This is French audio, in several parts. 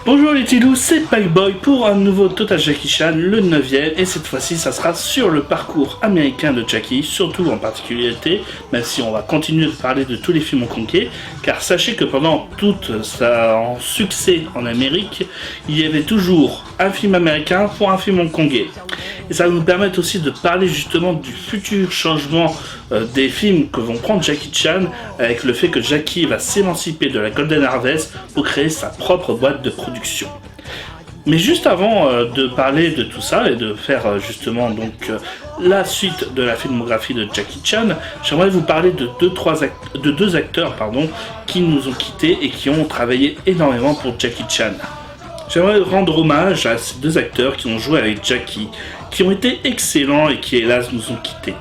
Bonjour les petits loups, c'est Pacboy pour un nouveau Total Jackie Chan, le 9ème, et cette fois-ci ça sera sur le parcours américain de Jackie, surtout en particularité, même si on va continuer de parler de tous les films hongkongais, car sachez que pendant tout son succès en Amérique, il y avait toujours un film américain pour un film hongkongais. Et ça va nous permettre aussi de parler justement du futur changement des films que vont prendre Jackie Chan, avec le fait que Jackie va s'émanciper de la Golden Harvest pour créer sa propre boîte de production. Mais juste avant de parler de tout ça et de faire justement la suite de la filmographie de Jackie Chan, j'aimerais vous parler de deux acteurs qui nous ont quittés et qui ont travaillé énormément pour Jackie Chan. J'aimerais rendre hommage à ces deux acteurs qui ont joué avec Jackie, qui ont été excellents et qui hélas nous ont quittés.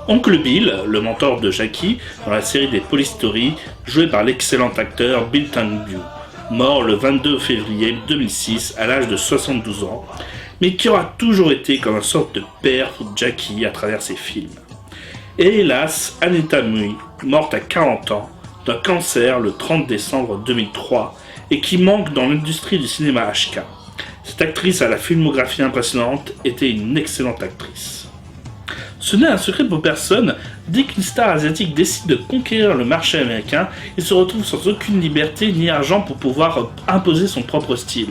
Oncle Bill, le mentor de Jackie, dans la série des Police Story, joué par l'excellent acteur Bill Tanguy, mort le 22 février 2006 à l'âge de 72 ans, mais qui aura toujours été comme une sorte de père pour Jackie à travers ses films. Et hélas, Anita Mui, morte à 40 ans, d'un cancer le 30 décembre 2003, et qui manque dans l'industrie du cinéma HK. Cette actrice à la filmographie impressionnante était une excellente actrice. Ce n'est un secret pour personne, dès qu'une star asiatique décide de conquérir le marché américain, il se retrouve sans aucune liberté ni argent pour pouvoir imposer son propre style.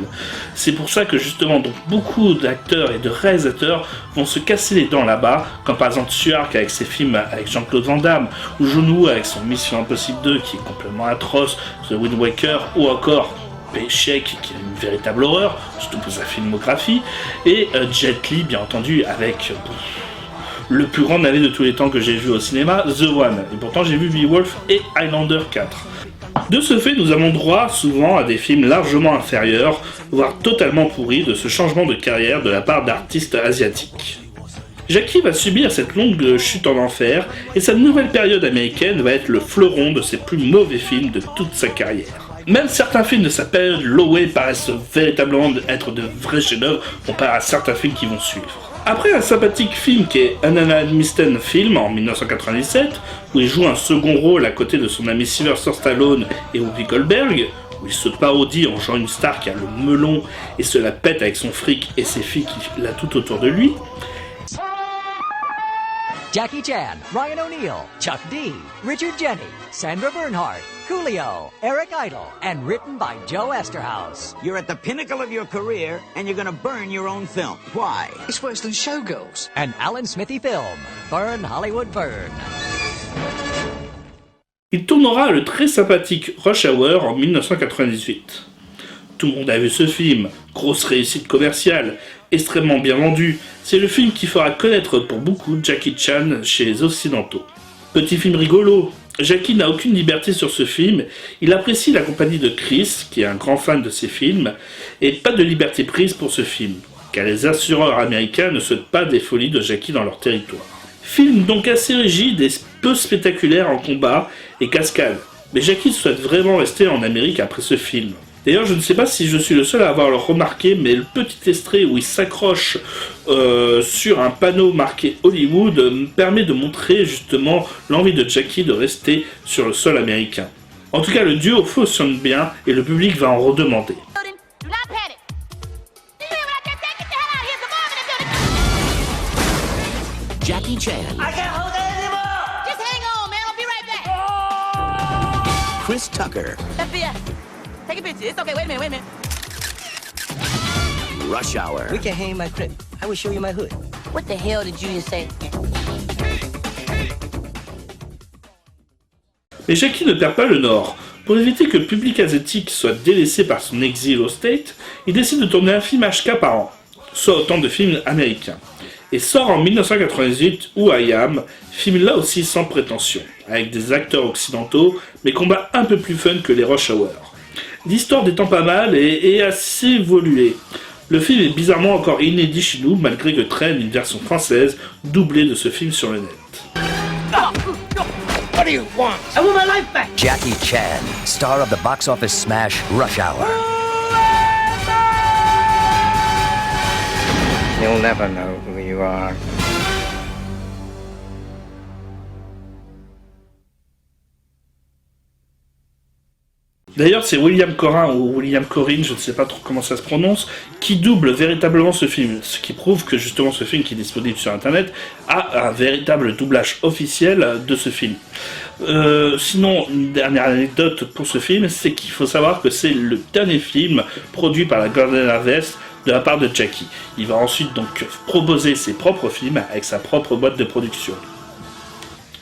C'est pour ça que justement beaucoup d'acteurs et de réalisateurs vont se casser les dents là-bas, comme par exemple Suark avec ses films avec Jean-Claude Van Damme, ou John Woo avec son Mission Impossible 2 qui est complètement atroce, The Wind Waker, ou encore Paycheck qui est une véritable horreur, surtout pour sa filmographie, et Jet Li bien entendu avec le plus grand navet de tous les temps que j'ai vu au cinéma, The One. Et pourtant j'ai vu Beowulf et Highlander 4. De ce fait, nous avons droit souvent à des films largement inférieurs, voire totalement pourris, de ce changement de carrière de la part d'artistes asiatiques. Jackie va subir cette longue chute en enfer, et sa nouvelle période américaine va être le fleuron de ses plus mauvais films de toute sa carrière. Même certains films de sa période low way paraissent véritablement être de vrais chefs-d'œuvre comparé à certains films qui vont suivre. Après un sympathique film qui est An Misten Film en 1997, où il joue un second rôle à côté de son ami Sylvester Stallone et Whoopi Goldberg, où il se parodie en jouant une star qui a le melon et se la pète avec son fric et ses filles qui l'a tout autour de lui. Jackie Chan, Ryan O'Neal, Chuck D, Richard Jenny, Sandra Bernhard, Coolio, Eric Idle, and written by Joe Esterhaus. You're at the pinnacle of your career, and you're gonna burn your own film. Why? It's worse than Showgirls. An Alan Smithy film, Burn Hollywood Burn. Il tournera le très sympathique Rush Hour en 1998. Tout le monde a vu ce film, grosse réussite commerciale, extrêmement bien vendu, c'est le film qui fera connaître pour beaucoup Jackie Chan chez les Occidentaux. Petit film rigolo, Jackie n'a aucune liberté sur ce film, il apprécie la compagnie de Chris, qui est un grand fan de ses films, et pas de liberté prise pour ce film, car les assureurs américains ne souhaitent pas des folies de Jackie dans leur territoire. Film donc assez rigide et peu spectaculaire en combat et cascade, mais Jackie souhaite vraiment rester en Amérique après ce film. D'ailleurs, je ne sais pas si je suis le seul à avoir le remarqué, mais le petit extrait où il s'accroche sur un panneau marqué Hollywood me permet de montrer justement l'envie de Jackie de rester sur le sol américain. En tout cas, le duo fonctionne bien et le public va en redemander. Jackie Chan. I can't hold it anymore! Just hang on, man. I'll be right back. Chris Tucker, FBI, take a picture. It's okay. Wait a minute. Rush Hour. We can hang in my crib. I will show you my hood. What the hell did you just say? Mais Jackie ne perd pas le nord. Pour éviter que le public asiatique soit délaissé par son exil au States, il décide de tourner un film HK par an, soit autant de films américains. Et sort en 1998 Who I Am, film là aussi sans prétention, avec des acteurs occidentaux, mais combat un peu plus fun que les Rush Hour. L'histoire détend pas mal et assez évoluée. Le film est bizarrement encore inédit chez nous, malgré que traîne une version française doublée de ce film sur le net. What do you want? I want my life back. Jackie Chan, star of the box office smash Rush Hour. You'll never know who you are. D'ailleurs, c'est William Corrin ou William Corrin, je ne sais pas trop comment ça se prononce, qui double véritablement ce film. Ce qui prouve que justement ce film qui est disponible sur internet a un véritable doublage officiel de ce film. Sinon, une dernière anecdote pour ce film, c'est qu'il faut savoir que c'est le dernier film produit par la Golden Harvest de la part de Jackie. Il va ensuite donc proposer ses propres films avec sa propre boîte de production.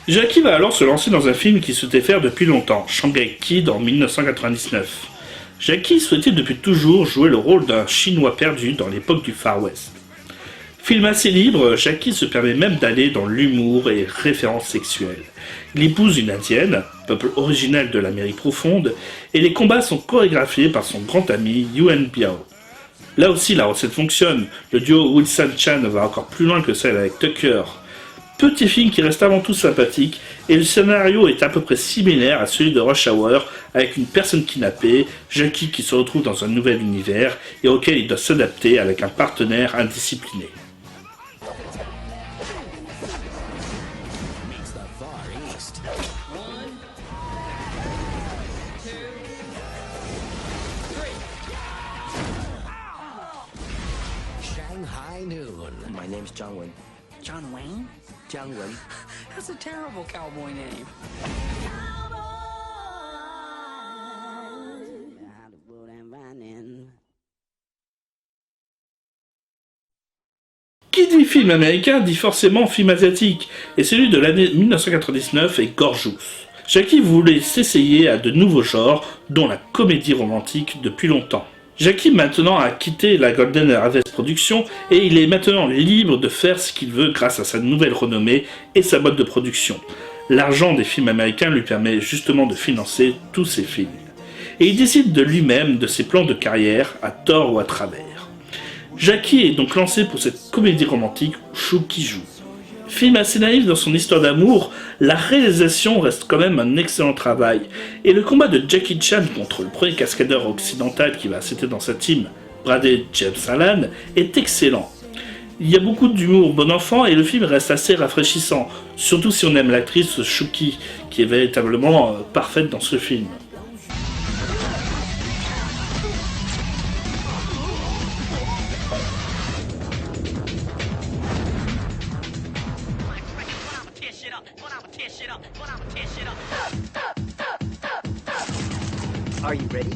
Jackie va alors se lancer dans un film qu'il souhaitait faire depuis longtemps, Shanghai Kid en 1999. Jackie souhaitait depuis toujours jouer le rôle d'un Chinois perdu dans l'époque du Far West. Film assez libre, Jackie se permet même d'aller dans l'humour et références sexuelles. Il épouse une indienne, peuple originel de l'Amérique profonde, et les combats sont chorégraphiés par son grand ami Yuen Biao. Là aussi la recette fonctionne, le duo Wilson-Chan va encore plus loin que celle avec Tucker. Petit film qui reste avant tout sympathique, et le scénario est à peu près similaire à celui de Rush Hour, avec une personne kidnappée, Jackie qui se retrouve dans un nouvel univers, et auquel il doit s'adapter avec un partenaire indiscipliné. Shanghai Noon. My name's John Wayne. John Wayne? John Wayne. That's a terrible cowboy name. Qui dit film américain dit forcément film asiatique, et celui de l'année 1999 est Gorgeous. Jackie voulait s'essayer à de nouveaux genres, dont la comédie romantique depuis longtemps. Jackie maintenant a quitté la Golden Harvest Productions et il est maintenant libre de faire ce qu'il veut grâce à sa nouvelle renommée et sa boîte de production. L'argent des films américains lui permet justement de financer tous ses films. Et il décide de lui-même de ses plans de carrière, à tort ou à travers. Jackie est donc lancé pour cette comédie romantique Chou qui joue. Film assez naïf dans son histoire d'amour, la réalisation reste quand même un excellent travail, et le combat de Jackie Chan contre le premier cascadeur occidental qui va accepter dans sa team, Bradley James Allan, est excellent. Il y a beaucoup d'humour bon enfant et le film reste assez rafraîchissant, surtout si on aime l'actrice Shuki, qui est véritablement parfaite dans ce film. Are you ready?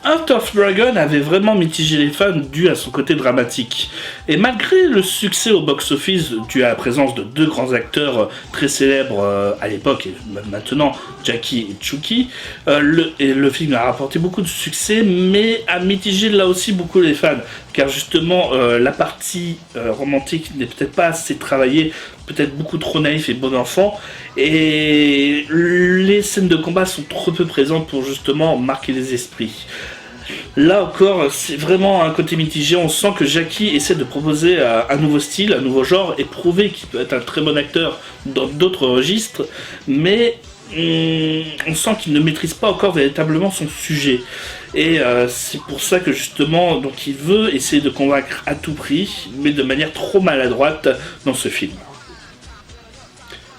Heart of Dragon avait vraiment mitigé les fans dû à son côté dramatique. Et malgré le succès au box-office dû à la présence de deux grands acteurs très célèbres à l'époque et maintenant, Jackie et Chucky, le film a rapporté beaucoup de succès mais a mitigé là aussi beaucoup les fans. Car justement la partie romantique n'est peut-être pas assez travaillée, peut-être beaucoup trop naïf et bon enfant, et les scènes de combat sont trop peu présentes pour justement marquer les esprits. Là encore, c'est vraiment un côté mitigé, on sent que Jackie essaie de proposer un nouveau style, un nouveau genre, et prouver qu'il peut être un très bon acteur dans d'autres registres, mais on sent qu'il ne maîtrise pas encore véritablement son sujet. Et c'est pour ça que justement, donc il veut essayer de convaincre à tout prix, mais de manière trop maladroite dans ce film.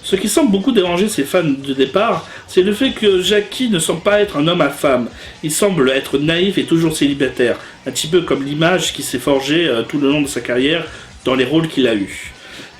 Ce qui semble beaucoup déranger ses fans de départ, c'est le fait que Jackie ne semble pas être un homme à femme. Il semble être naïf et toujours célibataire, un petit peu comme l'image qui s'est forgée tout le long de sa carrière dans les rôles qu'il a eus.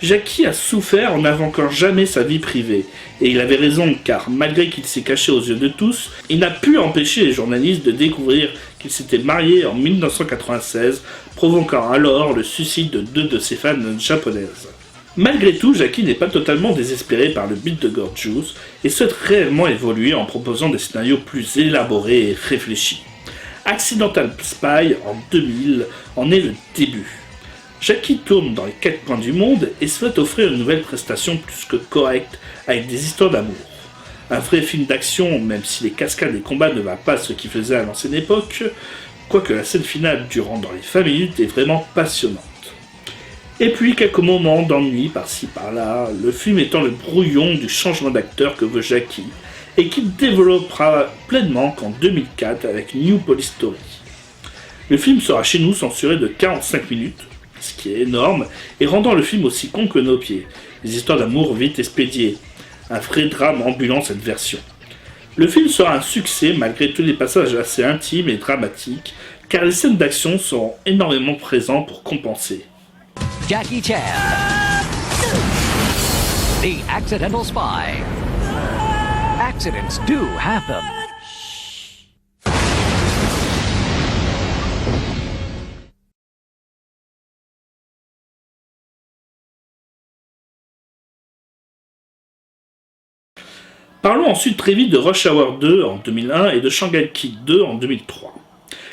Jackie a souffert en n'invoquant jamais sa vie privée, et il avait raison car malgré qu'il s'est caché aux yeux de tous, il n'a pu empêcher les journalistes de découvrir qu'il s'était marié en 1996, provoquant alors le suicide de deux de ses fans japonaises. Malgré tout, Jackie n'est pas totalement désespéré par le beat de Gorgeous et souhaite réellement évoluer en proposant des scénarios plus élaborés et réfléchis. Accidental Spy en 2000 en est le début. Jackie tourne dans les 4 coins du monde et souhaite offrir une nouvelle prestation plus que correcte avec des histoires d'amour. Un vrai film d'action, même si les cascades et combats ne valent pas ce qu'ils faisaient à l'ancienne époque, quoique la scène finale durant dans les 20 minutes est vraiment passionnante. Et puis quelques moments d'ennui par-ci par-là, le film étant le brouillon du changement d'acteur que veut Jackie, et qu'il développera pleinement qu'en 2004 avec New Police Story. Le film sera chez nous censuré de 45 minutes, ce qui est énorme, et rendant le film aussi con que nos pieds. Des histoires d'amour vite expédiées. Un vrai drame ambulant cette version. Le film sera un succès malgré tous les passages assez intimes et dramatiques, car les scènes d'action seront énormément présentes pour compenser. Jackie Chan, the accidental spy. Accidents do happen. Parlons ensuite très vite de Rush Hour 2 en 2001 et de Shanghai Kid 2 en 2003.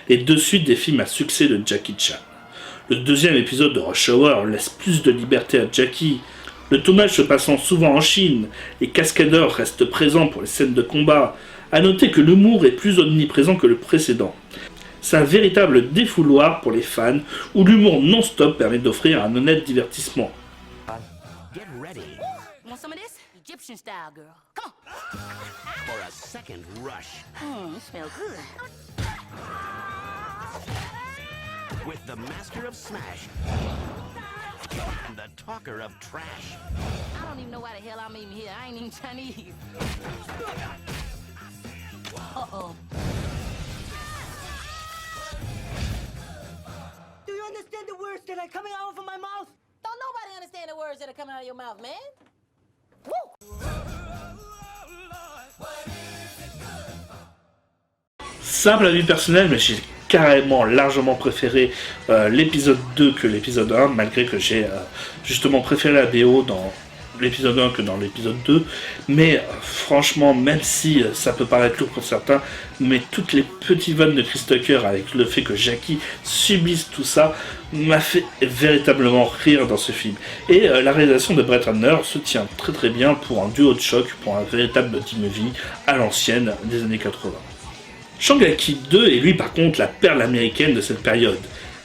Les deux suites des films à succès de Jackie Chan. Le deuxième épisode de Rush Hour laisse plus de liberté à Jackie. Le tournage se passant souvent en Chine, les cascadeurs restent présents pour les scènes de combat. À noter que l'humour est plus omniprésent que le précédent. C'est un véritable défouloir pour les fans, où l'humour non-stop permet d'offrir un honnête divertissement. Get ready Want some of this? Egyptian style, girl. Come for a second rush on. You smell good. with the master of smash and the talker of trash. I don't even know why the hell I'm even here. I ain't even Chinese. Uh-oh. Do you understand the words that are coming out of my mouth? Don't nobody understand the words that are coming out of your mouth, man. Woo! Simple avis personnel, mais j'ai carrément largement préféré l'épisode 2 que l'épisode 1, malgré que j'ai justement préféré la BO dans l'épisode 1 que dans l'épisode 2, mais franchement, même si ça peut paraître lourd pour certains, mais toutes les petites vannes de Chris Tucker avec le fait que Jackie subisse tout ça m'a fait véritablement rire dans ce film. Et la réalisation de Brett Ratner se tient très très bien pour un duo de choc, pour un véritable buddy movie à l'ancienne des années 80. Shanghai Kid 2 est lui par contre la perle américaine de cette période.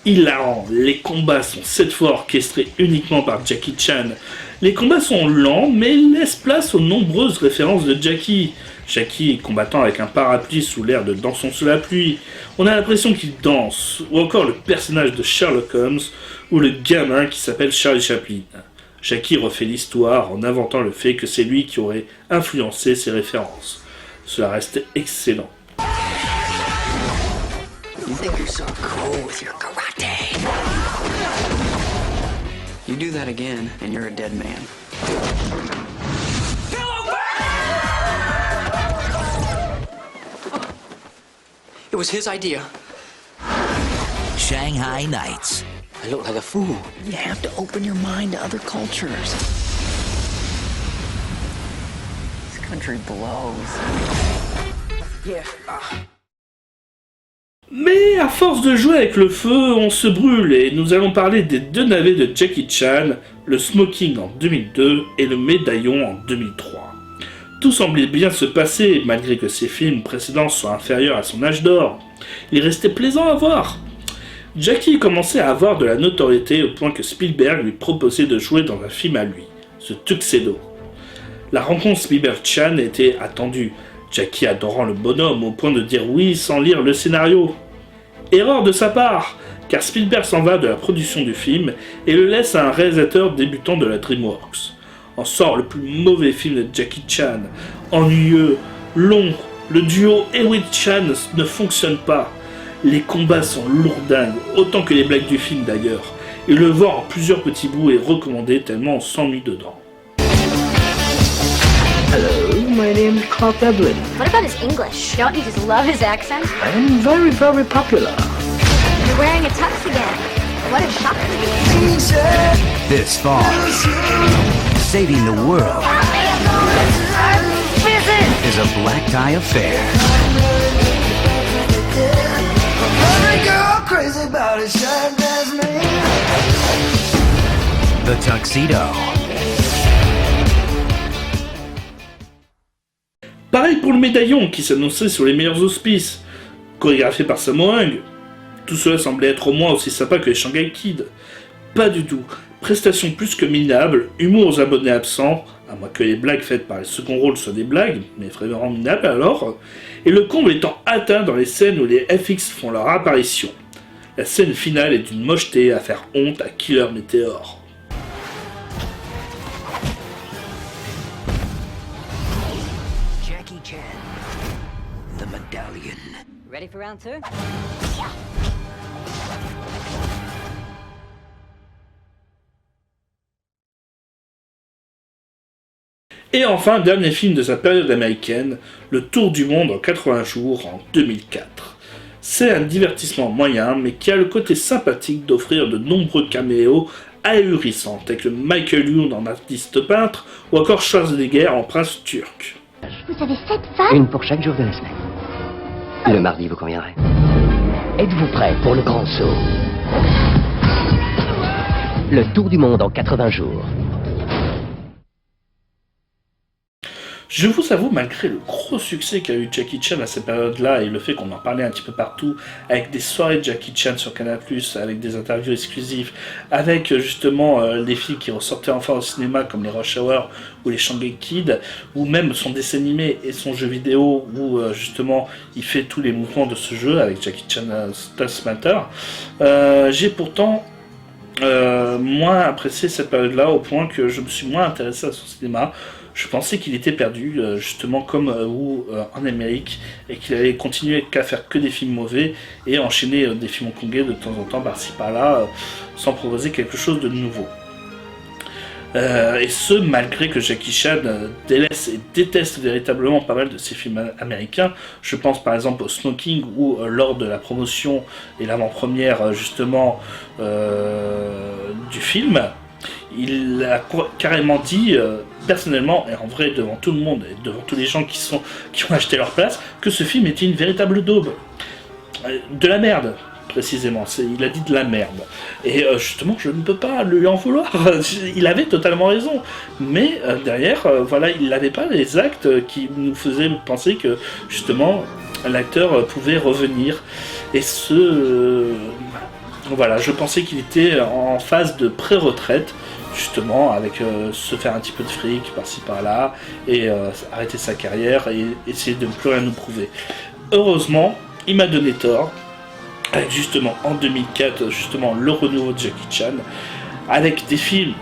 Hilarant, les combats sont cette fois orchestrés uniquement par Jackie Chan. Les combats sont lents mais laissent place aux nombreuses références de Jackie. Jackie combattant avec un parapluie sous l'air de Dansons sous la pluie. On a l'impression qu'il danse, ou encore le personnage de Sherlock Holmes, ou le gamin qui s'appelle Charlie Chaplin. Jackie refait l'histoire en inventant le fait que c'est lui qui aurait influencé ces références. Cela reste excellent. You think you're so cool with your karate. You do that again, and you're a dead man. It was his idea. Shanghai Nights. I look like a fool. You have to open your mind to other cultures. This country blows. Yeah. Mais à force de jouer avec le feu, on se brûle et nous allons parler des deux navets de Jackie Chan, le Smoking en 2002 et le Médaillon en 2003. Tout semblait bien se passer malgré que ses films précédents soient inférieurs à son âge d'or. Il restait plaisant à voir. Jackie commençait à avoir de la notoriété au point que Spielberg lui proposait de jouer dans un film à lui, The Tuxedo. La rencontre Spielberg-Chan était attendue, Jackie adorant le bonhomme au point de dire oui sans lire le scénario. Erreur de sa part, car Spielberg s'en va de la production du film et le laisse à un réalisateur débutant de la DreamWorks. En sort le plus mauvais film de Jackie Chan, ennuyeux, long, le duo Ewi-Chan ne fonctionne pas. Les combats sont lourdingues, autant que les blagues du film d'ailleurs, et le voir en plusieurs petits bouts est recommandé tellement on s'ennuie dedans. Hello, my name is Clark Devlin. What about his English? Don't you just love his accent? I'm very, very popular. You're wearing a tux again. What a shock. This fall, saving the world is a black tie affair. The Tuxedo. Pareil pour le Médaillon qui s'annonçait sur les meilleurs auspices, chorégraphié par Sammo Hung. Tout cela semblait être au moins aussi sympa que les Shanghai Kid. Pas du tout. Prestations plus que minables, humour aux abonnés absents, à moins que les blagues faites par les seconds rôles soient des blagues, mais vraiment minables alors, et le comble étant atteint dans les scènes où les FX font leur apparition. La scène finale est d'une mocheté à faire honte à Killer Meteor. Jackie Chan, the medallion. Ready for round 2? Et enfin, dernier film de sa période américaine, Le Tour du Monde en 80 jours en 2004. C'est un divertissement moyen, mais qui a le côté sympathique d'offrir de nombreux caméos ahurissants, tels que Michael Youn en artiste peintre, ou encore Schwarzenegger en prince turc. Vous avez 7 femmes? Une pour chaque jour de la semaine. Le mardi vous conviendrait. Êtes-vous prêt pour le grand saut? Le tour du monde en 80 jours. Je vous avoue, malgré le gros succès qu'a eu Jackie Chan à cette période-là et le fait qu'on en parlait un petit peu partout, avec des soirées de Jackie Chan sur Canal+, avec des interviews exclusives, avec justement les films qui ressortaient enfin au cinéma comme les Rush Hour ou les Shanghai Kid, ou même son dessin animé et son jeu vidéo où justement il fait tous les mouvements de ce jeu avec Jackie Chan Taskmaster, j'ai pourtant moins apprécié cette période-là au point que je me suis moins intéressé à son cinéma. Je pensais qu'il était perdu, justement comme en Amérique, et qu'il allait continuer qu'à faire que des films mauvais et enchaîner des films hongkongais de temps en temps par-ci par-là, sans proposer quelque chose de nouveau. Et ce, malgré que Jackie Chan délaisse et déteste véritablement pas mal de ses films américains. Je pense par exemple au Smoking, où lors de la promotion et l'avant-première justement du film, il a carrément dit, personnellement, et en vrai devant tout le monde, et devant tous les gens qui ont acheté leur place, que ce film était une véritable daube. De la merde, précisément. Il a dit de la merde. Et justement, je ne peux pas lui en vouloir. Il avait totalement raison. Mais derrière, voilà, il n'avait pas les actes qui nous faisaient penser que, justement, l'acteur pouvait revenir. Et voilà, je pensais qu'il était en phase de pré-retraite, justement, avec se faire un petit peu de fric par-ci par-là, et arrêter sa carrière, et essayer de ne plus rien nous prouver. Heureusement, il m'a donné tort, avec justement, en 2004, justement, le renouveau de Jackie Chan, avec des films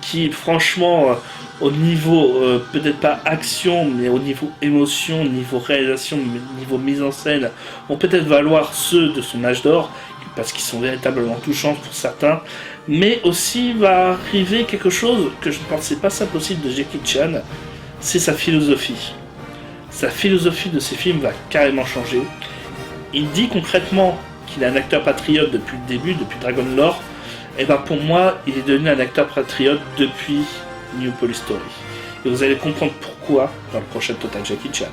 qui, franchement, au niveau, peut-être pas action, mais au niveau émotion, niveau réalisation, niveau mise en scène, vont peut-être valoir ceux de son âge d'or, parce qu'ils sont véritablement touchants pour certains, mais aussi va arriver quelque chose que je ne pensais pas ça possible de Jackie Chan, c'est sa philosophie. Sa philosophie de ses films va carrément changer. Il dit concrètement qu'il est un acteur patriote depuis le début, depuis Dragon Lore, et ben pour moi, il est devenu un acteur patriote depuis New Police Story. Et vous allez comprendre pourquoi dans le prochain Total Jackie Chan.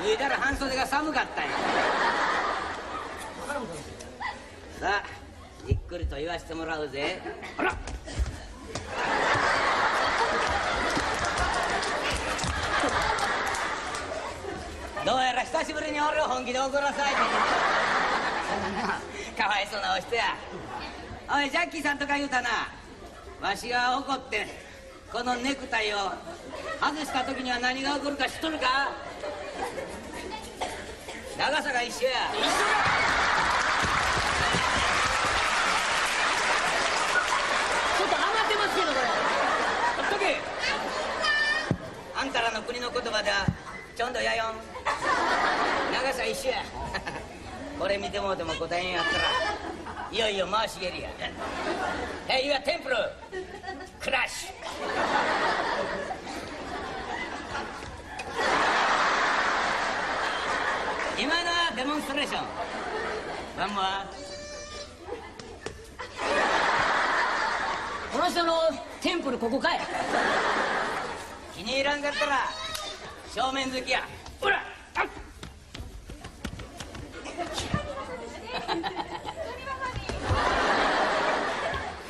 言うたら半袖が寒かったんや。さあじっくりと言わしてもらうぜ。あらどうやら久しぶりに俺を本気で怒らされてかわいそうなお人や。おいジャッキーさんとか言うたな。わしが怒ってこのネクタイを外した時には何が起こるか知っとるか。長さが一緒や。ちょっと余ってますけどこれ。ほっとけ。あんたらの国の言葉ではちょんどやよん。長さ一緒や。これ見てもうても答えんやったらいよいよ回し蹴りや。Hey, your temple crash. 今のはデモンストレーション。ワンモア。この人のテンプルここかい。気に入らんかったら正面好きや。ほらあっ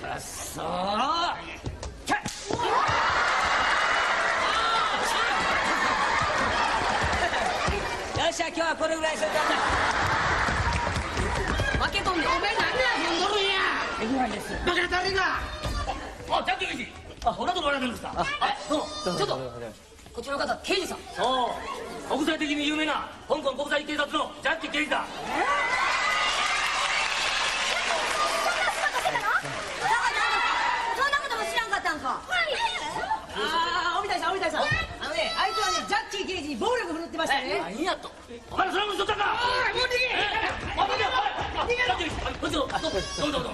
あっそうよっしゃ今日はこれぐらいしといたんだ。負けとんでおめえ何や踏んどるんや。できないです。バカ誰が。あ、ジャッキー刑事。あ、俺ともらえるんですか。どうもちょっとこちらの方刑事さん。そう国際的に有名な香港国際警察のジャッキー刑事だ。そんなことも知らんかったんか。ああ、おみたいさん、おみたいさん。あのね、あいつはね、ジャッキー刑事に暴力振るってましたね。何やと。お前らそれもしとったか。おい、もう逃げ。おい、逃げろ。こっちを、どうぞ。